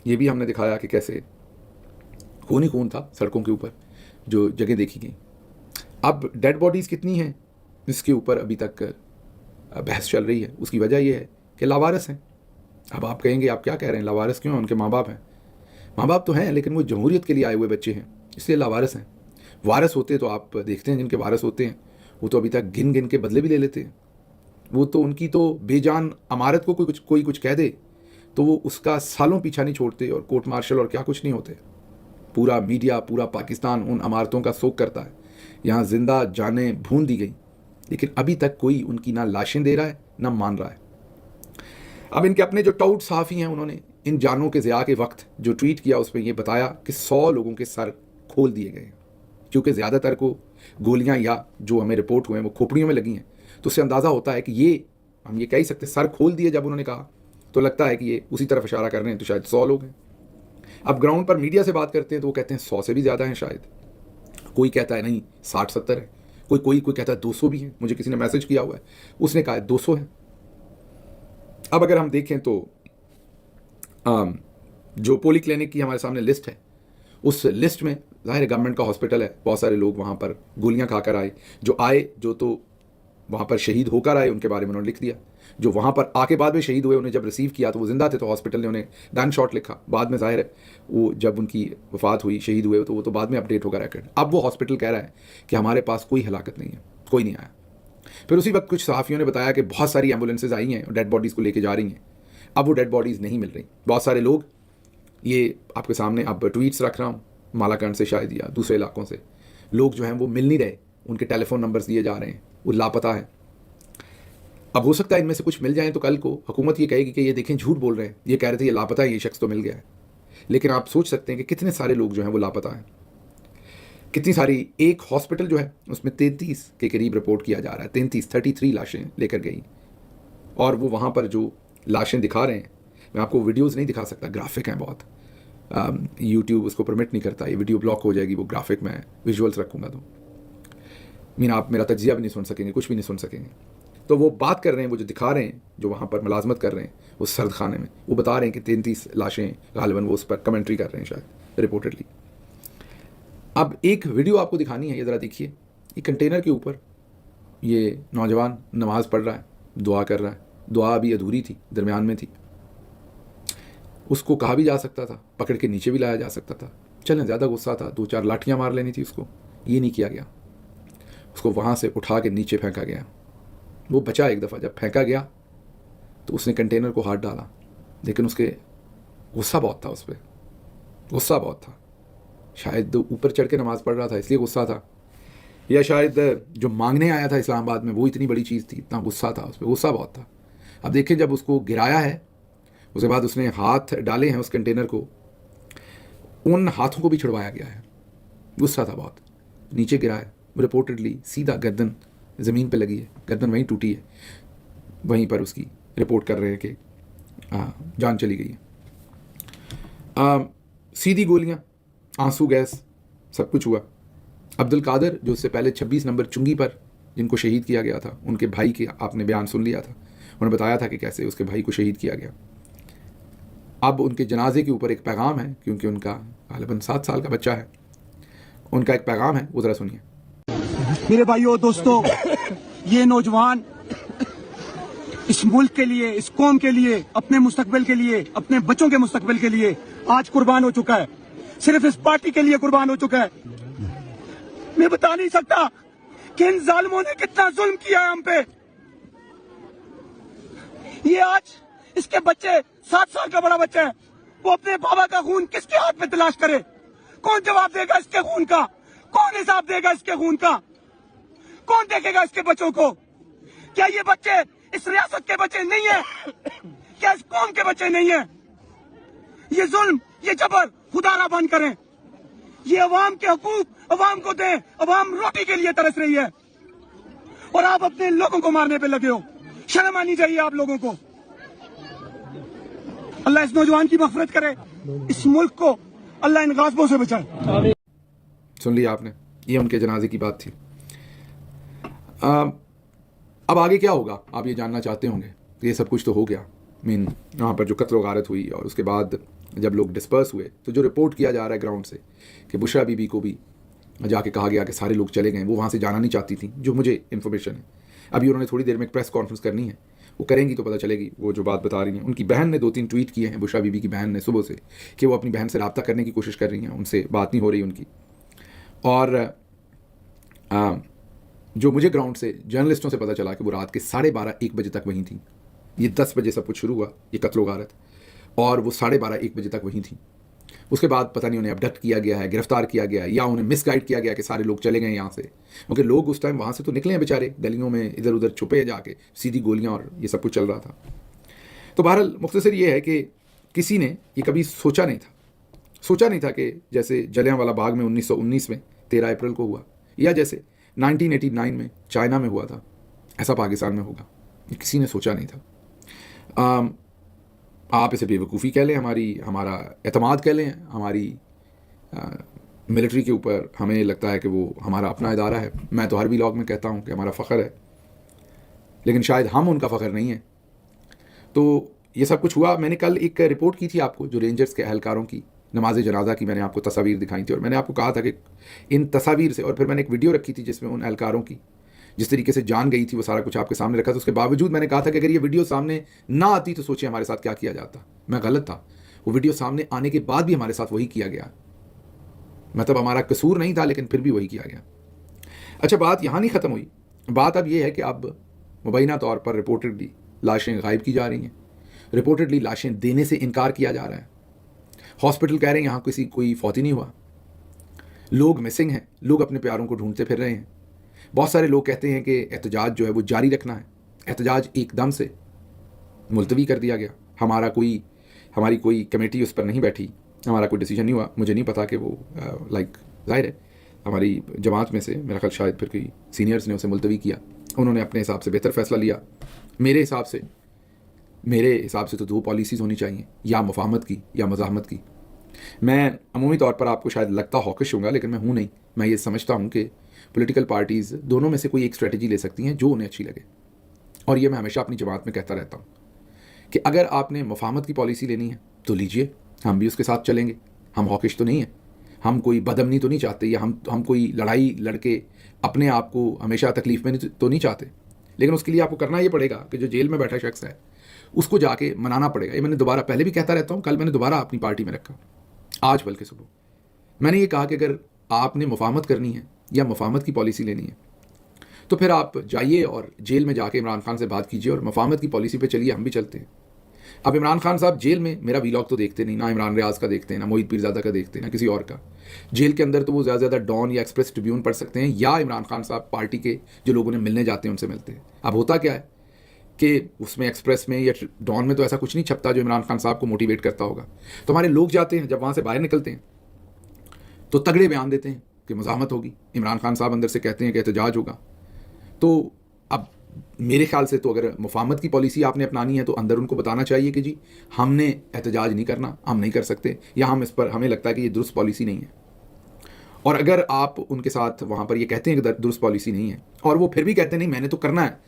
ये भी हमने दिखाया कि कैसे खून ही खून था सड़कों के ऊपर जो जगह देखी गई। अब डेड बॉडीज़ कितनी हैं इसके ऊपर अभी तक बहस चल रही है। उसकी वजह यह है कि लावारिस हैं। अब आप कहेंगे आप क्या कह रहे हैं, लावारिस क्यों हैं? उनके माँ बाप हैं। माँ बाप तो हैं, लेकिन वो जमहूरियत के लिए आए हुए बच्चे हैं, इसलिए लावारिस हैं। वारिस होते तो आप देखते हैं, जिनके वारिस होते हैं वो तो अभी तक गिन गिन के बदले भी ले लेते हैं। वो तो उनकी तो बेजान अमारत को कोई कुछ कह दे तो वो उसका सालों पीछा नहीं छोड़ते, और कोर्ट मार्शल और क्या कुछ नहीं होते। पूरा मीडिया, पूरा पाकिस्तान उन अमारतों का शोक करता है। यहाँ जिंदा जानें भून दी गई, लेकिन अभी तक कोई उनकी ना लाशें दे रहा है ना मान रहा है। अब इनके अपने जो टाउट सहाफ़ी हैं, उन्होंने इन जानों के ज़िया के वक्त जो ट्वीट किया उसमें ये बताया कि 100 लोगों के सर खोल दिए गए हैं, क्योंकि ज़्यादातर को गोलियां या जो हमें रिपोर्ट हुए हैं वो खोपड़ियों में लगी हैं। तो उससे अंदाज़ा होता है कि ये हम ये कह ही सकते सर खोल दिए जब उन्होंने कहा, तो लगता है कि ये उसी तरफ इशारा कर रहे हैं, तो शायद 100 लोग हैं। अब ग्राउंड पर मीडिया से बात करते हैं तो वो कहते हैं 100 से भी ज़्यादा हैं शायद। कोई कहता है नहीं 60-70 है, कोई कहता है 200 भी हैं। मुझे किसी ने मैसेज किया हुआ है, उसने कहा 200 है। अब अगर हम देखें तो जो पोली क्लिनिक की हमारे सामने लिस्ट है, उस लिस्ट में ज़ाहिर गवर्नमेंट का हॉस्पिटल है, बहुत सारे लोग वहाँ पर गोलियाँ खाकर आए, जो आए जो तो वहाँ पर शहीद होकर आए उनके बारे में उन्होंने लिख दिया। जो वहाँ पर आके बाद में शहीद हुए, उन्हें जब रिसीव किया तो वो जिंदा थे, तो हॉस्पिटल ने उन्हें गन शॉट लिखा। बाद में ज़ाहिर है वो जब उनकी वफात हुई, शहीद हुए, तो वो तो बाद में अपडेट होगा रिकॉर्ड। अब वो हॉस्पिटल कह रहा है कि हमारे पास कोई हलाकत नहीं है, कोई नहीं आया। फिर उसी वक्त कुछ सहाफ़ियों ने बताया कि बहुत सारी एम्बुलेंसेज आई हैं और डेड बॉडीज़ को लेके जा रही हैं। अब वो डेड बॉडीज़ नहीं मिल रही। बहुत सारे लोग, ये आपके सामने अब ट्वीट्स रख रहा हूँ मालाकंड से शायद या दूसरे इलाकों से, लोग जो हैं वो मिल नहीं रहे, उनके टेलीफोन नंबर्स दिए जा रहे हैं, वो लापता हैं। अब हो सकता है इनमें से कुछ मिल जाएं तो कल को हुकूमत ये कहेगी कि ये देखें झूठ बोल रहे हैं, ये कह रहे थे ये लापता है, ये शख्स तो मिल गया है। लेकिन आप सोच सकते हैं कि कितने सारे लोग जो हैं वो लापता हैं, कितनी सारी। एक हॉस्पिटल जो है उसमें 33 के करीब रिपोर्ट किया जा रहा है, 33 लाशें लेकर गई। और वो वहाँ पर जो लाशें दिखा रहे हैं, मैं आपको वीडियोज़ नहीं दिखा सकता, ग्राफिक हैं बहुत, यूट्यूब उसको परमिट नहीं करता, ये वीडियो ब्लॉक हो जाएगी, वो ग्राफिक में विजुअल्स रखूँगा तो आप मेरा तज्जिया भी नहीं सुन सकेंगे, कुछ भी नहीं सुन सकेंगे। तो वो बात कर रहे हैं, वो जो दिखा रहे हैं, जो वहाँ पर मुलाजमत कर रहे हैं उस सर्द खाने में, वो बता रहे हैं कि 33 लाशें गालिबन, वो उस पर कमेंट्री कर रहे हैं शायद रिपोर्टेडली। अब एक वीडियो आपको दिखानी है, ये ज़रा देखिए। ये कंटेनर के ऊपर ये नौजवान नमाज पढ़ रहा है, दुआ कर रहा है। दुआ अभी अधूरी थी, दरमियान में थी। उसको कहा भी जा सकता था, पकड़ के नीचे भी लाया जा सकता था। चलें, ज़्यादा गुस्सा था, 2-4 लाठियाँ मार लेनी थी उसको, ये नहीं किया गया। उसको वहाँ से उठा के नीचे फेंका गया। वो बचा एक दफ़ा, जब फेंका गया तो उसने कंटेनर को हाथ डाला, लेकिन उसके गुस्सा बहुत था, उस पर गुस्सा बहुत था। शायद ऊपर चढ़ के नमाज़ पढ़ रहा था इसलिए गुस्सा था, या शायद जो मांगने आया था इस्लामाबाद में वो इतनी बड़ी चीज़ थी, इतना गुस्सा था, उस पर गुस्सा बहुत था। अब देखें, जब उसको गिराया है उसके बाद उसने हाथ डाले हैं उस कंटेनर को, उन हाथों को भी छुड़वाया गया है। गुस्सा था बहुत, नीचे गिरा है, रिपोर्टेडली सीधा गर्दन ज़मीन पे लगी है, गर्दन वहीं टूटी है, वहीं पर उसकी रिपोर्ट कर रहे हैं कि जान चली गई है। सीधी गोलियां, आंसू गैस, सब कुछ हुआ। अब्दुल कादर जो उससे पहले 26 नंबर चुंगी पर जिनको शहीद किया गया था, उनके भाई के आपने बयान सुन लिया था, उन्होंने बताया था कि कैसे उसके भाई को शहीद किया गया। अब उनके जनाजे के ऊपर एक पैगाम है, क्योंकि उनका गालिबन 7 साल का बच्चा है, उनका एक पैगाम है, वो ज़रा सुनिए। मेरे भाइयों दोस्तों, ये नौजवान इस मुल्क के लिए, इस कौम के लिए, अपने मुस्तकबिल के लिए, अपने बच्चों के मुस्तकबिल के लिए आज कुर्बान हो चुका है। सिर्फ इस पार्टी के लिए कुर्बान हो चुका है। मैं बता नहीं सकता कि इन जालिमों ने कितना जुल्म किया है हम पे। ये आज इसके बच्चे, 7 साल का बड़ा बच्चा है, वो अपने बाबा का खून किसके हाथ में तलाश करे? कौन जवाब देगा इसके खून का? कौन हिसाब देगा इसके खून का? कौन देखेगा इसके बच्चों को? क्या ये बच्चे इस रियासत के बच्चे नहीं है? क्या इस कौम के बच्चे नहीं है? ये जुल्म, ये जबर खुदारा बंद करें। ये अवाम के हकूक अवाम को दें। अवाम रोटी के लिए तरस रही है और आप अपने लोगों को मारने पे लगे हो। शर्म आनी चाहिए आप लोगों को। अल्लाह इस नौजवान की मग़फ़िरत करे, इस मुल्क को अल्लाह इन गाज़िबों से बचाए। सुन लिया आपने, ये उनके जनाजे की बात थी। अब आगे क्या होगा आप ये जानना चाहते होंगे। ये सब कुछ तो हो गया, मीन वहाँ पर जो कत्ल व गारत हुई और उसके बाद जब लोग डिस्पर्स हुए तो जो रिपोर्ट किया जा रहा है ग्राउंड से कि बुशरा बीबी को भी जाके कहा गया कि सारे लोग चले गए, वो वहाँ से जाना नहीं चाहती थी, जो मुझे इन्फॉर्मेशन है। अभी उन्होंने थोड़ी देर में एक प्रेस कॉन्फ्रेंस करनी है, वो करेंगी तो पता चलेगी वो जो बात बता रही हैं। उनकी बहन ने 2-3 ट्वीट किए हैं, बुशरा बीबी की बहन ने सुबह से, कि वो अपनी बहन से रब्ता करने की कोशिश कर रही हैं, उनसे बात नहीं हो रही उनकी। और जो मुझे ग्राउंड से जर्नलिस्टों से पता चला कि वो रात के 12:30-1 बजे तक वहीं थी। ये 10 बजे सब कुछ शुरू हुआ, ये कत्ल गारत, और वो 12:30-1 बजे तक वहीं थी। उसके बाद पता नहीं उन्हें अबडक्ट किया गया है, गिरफ्तार किया गया है, या उन्हें मिसगाइड किया गया कि सारे लोग चले गए यहाँ से, क्योंकि लोग उस टाइम वहाँ से तो निकले हैं बेचारे, गलियों में इधर उधर छुपे हैं जाके, सीधी गोलियाँ और ये सब कुछ चल रहा था। तो बहरहाल मुख्तसर ये है कि किसी ने ये कभी सोचा नहीं था कि जैसे जलियांवाला बाग में 1919 में 13 अप्रैल को हुआ, या जैसे 1989 में चाइना में हुआ था, ऐसा पाकिस्तान में होगा। ये किसी ने सोचा नहीं था। आप इसे बेवकूफ़ी कह लें, हमारा एतमाद कह लें, हमारी मिलिट्री के ऊपर हमें लगता है कि वो हमारा अपना इदारा है। मैं तो हर व्लॉग में कहता हूँ कि हमारा फ़ख्र है, लेकिन शायद हम उनका फ़ख्र नहीं है। तो ये सब कुछ हुआ। मैंने कल एक रिपोर्ट की थी आपको, जो रेंजर्स के एहलकारों की नमाज जनाजा की मैंने आपको तस्वीर दिखाई थी, और मैंने आपको कहा था कि इन तस्वीर से, और फिर मैंने एक वीडियो रखी थी जिसमें उन एहलकारों की जिस तरीके से जान गई थी वो सारा कुछ आपके सामने रखा था। उसके बावजूद मैंने कहा था कि अगर ये वीडियो सामने ना आती तो सोचिए हमारे साथ क्या किया जाता। मैं गलत था, वो वीडियो सामने आने के बाद भी हमारे साथ वही किया गया। मतलब हमारा कसूर नहीं था, लेकिन फिर भी वही किया गया। अच्छा, बात यहाँ नहीं ख़त्म हुई। बात अब ये है कि अब मुबैना तौर पर रिपोर्टेडली लाशें गायब की जा रही हैं, रिपोर्टेडली लाशें देने से इनकार किया जा रहा है। हॉस्पिटल कह रहे हैं यहाँ कोई फौती नहीं हुआ, लोग मिसिंग हैं, लोग अपने प्यारों को ढूंढते फिर रहे हैं। बहुत सारे लोग कहते हैं कि एहतजाज जो है वो जारी रखना है। एहतजाज एकदम से मुलतवी कर दिया गया, हमारी कोई कमेटी उस पर नहीं बैठी, हमारा कोई डिसीजन नहीं हुआ। मुझे नहीं पता कि वो जाहिर है हमारी जमात में से मेरा ख्याल शायद फिर कोई सीनियर्स ने उसे मुलतवी किया, उन्होंने अपने हिसाब से बेहतर फ़ैसला लिया। मेरे हिसाब से तो 2 पॉलिसीज़ होनी चाहिए, या मुफाहमत की या मज़ाहमत की। मैं अमूमी तौर पर आपको शायद लगता हॉकिश होगा, लेकिन मैं हूँ नहीं। मैं ये समझता हूँ कि पॉलिटिकल पार्टीज़ दोनों में से कोई एक स्ट्रेटजी ले सकती हैं जो उन्हें अच्छी लगे। और ये मैं हमेशा अपनी जमात में कहता रहता हूँ कि अगर आपने मुफाहमत की पॉलिसी लेनी है तो लीजिए, हम भी उसके साथ चलेंगे। हम हॉकिश तो नहीं है, हम कोई बदअमनी तो नहीं चाहते, या हम कोई लड़ाई लड़के अपने आप को हमेशा तकलीफ़ में तो नहीं चाहते। लेकिन उसके लिए आपको करना ये पड़ेगा कि जो जेल में बैठा शख्स है उसको जाके मनाना पड़ेगा। ये मैंने दोबारा पहले भी कहता रहता हूँ, कल मैंने दोबारा अपनी पार्टी में रखा, आज बल्कि सुबह मैंने ये कहा कि अगर आपने मुफाहमत करनी है या मुफाहमत की पॉलिसी लेनी है तो फिर आप जाइए और जेल में जाके इमरान खान से बात कीजिए और मुफाहमत की पॉलिसी पे चलिए, हम भी चलते हैं। अब इमरान खान साहब जेल में मेरा वीलॉग तो देखते नहीं, ना इमरान रियाज का देखते हैं, ना मोहित पीरज़ादा का देखते हैं, ना किसी और का। जेल के अंदर तो वो ज़्यादा से ज़्यादा डॉन या एक्सप्रेस ट्रिब्यून पढ़ सकते हैं, या इमरान खान साहब पार्टी के जो लोगों ने मिलने जाते हैं उनसे मिलते हैं। अब होता क्या है कि उसमें एक्सप्रेस में या डॉन में तो ऐसा कुछ नहीं छपता जो इमरान खान साहब को मोटिवेट करता होगा। तो हमारे लोग जाते हैं, जब वहाँ से बाहर निकलते हैं तो तगड़े बयान देते हैं कि मुज़ाहमत होगी। इमरान खान साहब अंदर से कहते हैं कि एहतजाज होगा। तो अब मेरे ख्याल से तो अगर मुफाहमत की पॉलिसी आपने अपनानी है तो अंदर उनको बताना चाहिए कि जी हमने एहतजाज नहीं करना, हम नहीं कर सकते, या हम इस पर हमें लगता है कि ये दुरुस्त पॉलिसी नहीं है। और अगर आप उनके साथ वहाँ पर ये कहते हैं कि दुरुस्त पॉलिसी नहीं है और वो फिर भी कहते हैं नहीं मैंने तो करना है,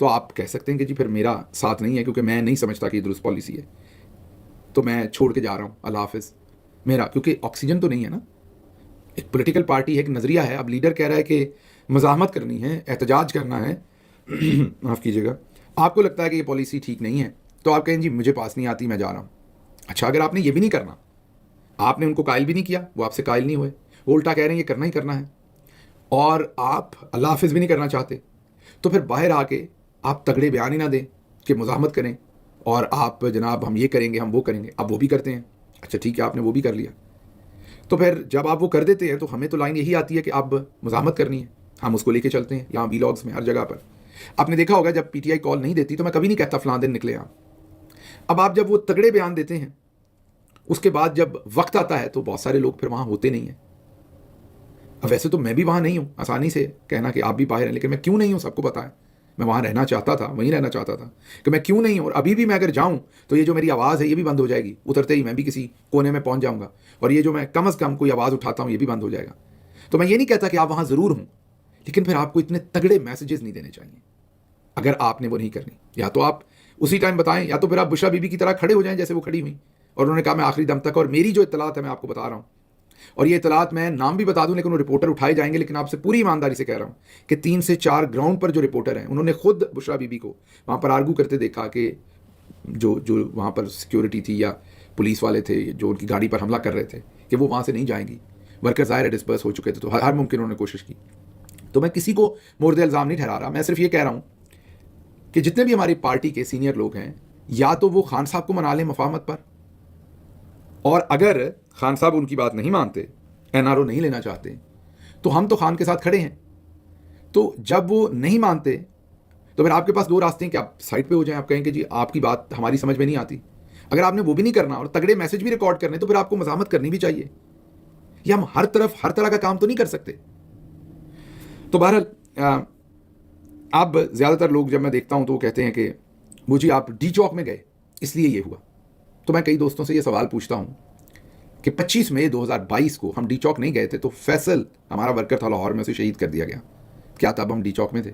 तो आप कह सकते हैं कि जी फिर मेरा साथ नहीं है, क्योंकि मैं नहीं समझता कि ये दुरुस्त पॉलिसी है, तो मैं छोड़ के जा रहा हूँ, अल्लाह हाफिज़ मेरा, क्योंकि ऑक्सीजन तो नहीं है ना। एक पॉलिटिकल पार्टी है, एक नज़रिया है। अब लीडर कह रहा है कि मज़ाहमत करनी है, एहतजाज करना है माफ़ कीजिएगा, आपको लगता है कि ये पॉलिसी ठीक नहीं है, तो आप कहें जी मुझे पास नहीं आती, मैं जा रहा हूँ। अच्छा, अगर आपने ये भी नहीं करना, आपने उनको कायल भी नहीं किया, वो आपसे कायल नहीं हुए, वो उल्टा कह रहे हैं ये करना ही करना है, और आप अल्लाह हाफिज़ भी नहीं करना चाहते, तो फिर बाहर आके आप तगड़े बयान ही ना दें कि मुज़ाहमत करें और आप जनाब हम ये करेंगे, हम वो करेंगे। अब वो भी करते हैं, अच्छा ठीक है आपने वो भी कर लिया, तो फिर जब आप वो कर देते हैं तो हमें तो लाइन यही आती है कि अब मुज़ाहमत करनी है, हम उसको लेके चलते हैं। यहाँ वीलॉग्स में हर जगह पर आपने देखा होगा जब पीटीआई कॉल नहीं देती तो मैं कभी नहीं कहता फलां दिन निकले आप। अब आप जब वो तगड़े बयान देते हैं, उसके बाद जब वक्त आता है तो बहुत सारे लोग फिर वहाँ होते नहीं हैं। अब वैसे तो मैं भी वहाँ नहीं हूँ, आसानी से कहना कि आप भी बाहर हैं, लेकिन मैं क्यों नहीं हूँ सबको पता है। मैं वहाँ रहना चाहता था, वहीं रहना चाहता था, कि मैं क्यों नहीं हूँ। और अभी भी मैं अगर जाऊँ तो ये जो मेरी आवाज़ है ये भी बंद हो जाएगी, उतरते ही मैं भी किसी कोने में पहुँच जाऊँगा, और ये जो मैं कम अज़ कम कोई आवाज़ उठाता हूँ ये भी बंद हो जाएगा। तो मैं ये नहीं कहता कि आप वहाँ ज़रूर हूँ, लेकिन फिर आपको इतने तगड़े मैसेजेस नहीं देने चाहिए अगर आपने वो नहीं करनी। या तो आप उसी टाइम बताएं, या तो फिर आप बुशरा बीबी की तरह खड़े हो जाएं जैसे वो खड़ी हुई, और उन्होंने कहा मैं आखिरी दम तक, और मेरी जो इत्तलात है मैं आपको बता रहा हूँ, और ये इत्तलात मैं नाम भी बता दूं लेकिन वो रिपोर्टर उठाए जाएंगे, लेकिन आपसे पूरी ईमानदारी से कह रहा हूँ कि 3 से 4 ग्राउंड पर जो रिपोर्टर हैं उन्होंने खुद बुशरा बीबी को वहाँ पर आर्गू करते देखा कि जो वहाँ पर सिक्योरिटी थी या पुलिस वाले थे जो उनकी गाड़ी पर हमला कर रहे थे कि वो वहाँ से नहीं जाएंगी। वर्कर ज़ाहिर है डिस्पर्स हो चुके थे, तो हर मुमकिन उन्होंने कोशिश की। तो मैं किसी को मोर्द इल्ज़ाम नहीं ठहरा रहा, मैं सिर्फ ये कह रहा हूँ कि जितने भी हमारी पार्टी के सीनियर लोग हैं, या तो वो खान साहब को मना लें मफाहमत पर, और अगर खान साहब उनकी बात नहीं मानते, NRO नहीं लेना चाहते, तो हम तो खान के साथ खड़े हैं। तो जब वो नहीं मानते तो फिर आपके पास 2 रास्ते हैं कि आप साइड पे हो जाएं, आप कहें कि जी आपकी बात हमारी समझ में नहीं आती। अगर आपने वो भी नहीं करना और तगड़े मैसेज भी रिकॉर्ड करने, तो फिर आपको मज़ाहमत करनी भी चाहिए। ये हम हर तरह का काम तो नहीं कर सकते। तो बहरहाल अब ज़्यादातर लोग जब मैं देखता हूँ तो वो कहते हैं कि वो जी आप डी चौक में गए इसलिए ये हुआ। तो मैं कई दोस्तों से ये सवाल पूछता हूँ कि 25 मई 2022 को हम डी चौक नहीं गए थे तो फैसल हमारा वर्कर था लाहौर में, उसे शहीद कर दिया गया। क्या तब हम डी चौक में थे?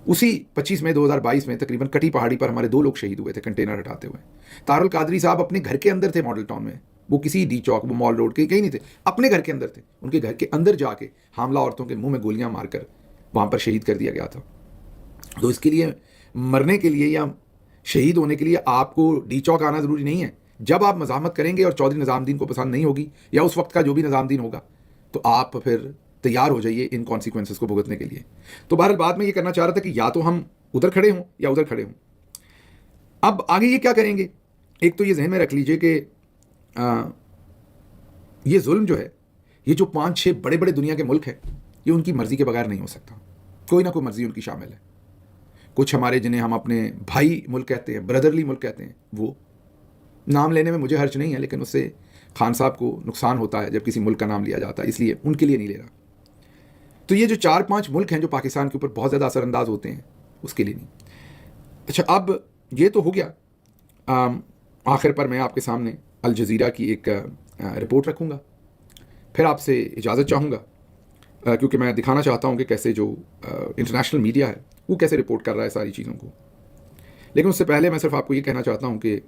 उसी 25 मई 2022 में तकरीबन कटी पहाड़ी पर हमारे 2 लोग शहीद हुए थे कंटेनर हटाते हुए। तारुल कादरी साहब अपने घर के अंदर थे मॉडल टाउन में, वो किसी डी चौक वो मॉल रोड के कहीं नहीं थे, अपने घर के अंदर थे। उनके घर के अंदर जाके हामला औरतों के मुंह में गोलियां मारकर वहाँ पर शहीद कर दिया गया था। तो इसके लिए मरने के लिए या शहीद होने के लिए आपको डी चौक आना ज़रूरी नहीं है। जब आप मज़ाहमत करेंगे और चौधरी निज़ामुद्दीन को पसंद नहीं होगी या उस वक्त का जो भी निज़ामुद्दीन होगा, तो आप फिर तैयार हो जाइए इन कॉन्सिक्वेंसेस को भुगतने के लिए। तो बहरहाल बाद में ये करना चाह रहा था कि या तो हम उधर खड़े हों या उधर खड़े हों। अब आगे ये क्या करेंगे? एक तो ये जहन में रख लीजिए कि ये जुल्म जो है, ये जो 5-6 बड़े बड़े दुनिया के मुल्क हैं, ये उनकी मर्ज़ी के बगैर नहीं हो सकता। कोई ना कोई मर्ज़ी उनकी शामिल है। कुछ हमारे जिन्हें हम अपने भाई मुल्क कहते हैं, ब्रदरली मुल्क कहते हैं, वो नाम लेने में मुझे हर्ज नहीं है, लेकिन उससे खान साहब को नुकसान होता है जब किसी मुल्क का नाम लिया जाता है, इसलिए उनके लिए नहीं ले रहा। तो ये जो 4-5 मुल्क हैं जो पाकिस्तान के ऊपर बहुत ज़्यादा असरअंदाज होते हैं, उसके लिए नहीं। अच्छा, अब ये तो हो गया। आखिर पर मैं आपके सामने अल जज़ीरा की एक रिपोर्ट रखूँगा, फिर आपसे इजाज़त चाहूँगा, क्योंकि मैं दिखाना चाहता हूँ कि कैसे जो इंटरनेशनल मीडिया है वो कैसे रिपोर्ट कर रहा है सारी चीज़ों को। लेकिन उससे पहले मैं सिर्फ आपको ये कहना चाहता हूँ कि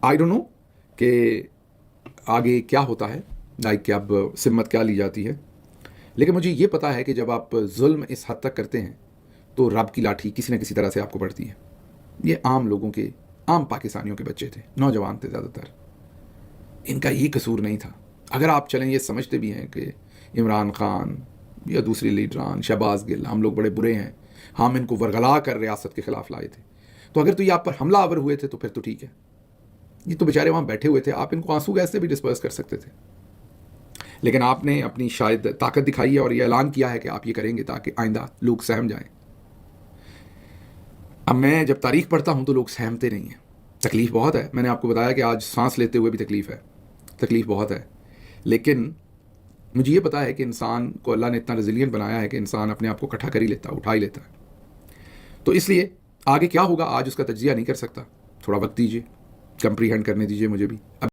आई डोंट नो कि आगे क्या होता है, लाइक कि अब सिम्मत क्या ली जाती है, लेकिन मुझे ये पता है कि जब आप जुल्म इस हद तक करते हैं तो रब की लाठी किसी न किसी तरह से आपको पड़ती है। ये आम लोगों के, आम पाकिस्तानियों के बच्चे थे, नौजवान थे ज़्यादातर, इनका ये कसूर नहीं था। अगर आप चलें ये समझते भी हैं कि इमरान खान या दूसरी लीडरान, शहबाज गिल, हम लोग बड़े बुरे हैं, हम इनको वरगला कर रियासत के ख़िलाफ़ लाए थे, तो अगर तो ये आप पर हमला आवर हुए थे तो फिर तो ठीक है। ये तो बेचारे वहाँ बैठे हुए थे, आप इनको आंसू गैस से भी डिस्पर्स कर सकते थे, लेकिन आपने अपनी शायद ताकत दिखाई है और ये ऐलान किया है कि आप ये करेंगे ताकि आइंदा लोग सहम जाएं। अब मैं जब तारीख पढ़ता हूँ तो लोग सहमते नहीं हैं। तकलीफ़ बहुत है, मैंने आपको बताया कि आज सांस लेते हुए भी तकलीफ़ बहुत है, लेकिन मुझे ये पता है कि इंसान को अल्लाह ने इतना रेजिलिएंट बनाया है कि इंसान अपने आप को इकट्ठा कर ही लेता है, उठा ही लेता है। तो इसलिए आगे क्या होगा आज उसका तज्जिया नहीं कर सकता, थोड़ा वक्त दीजिए, कंप्रीहेंड करने दीजिए मुझे भी।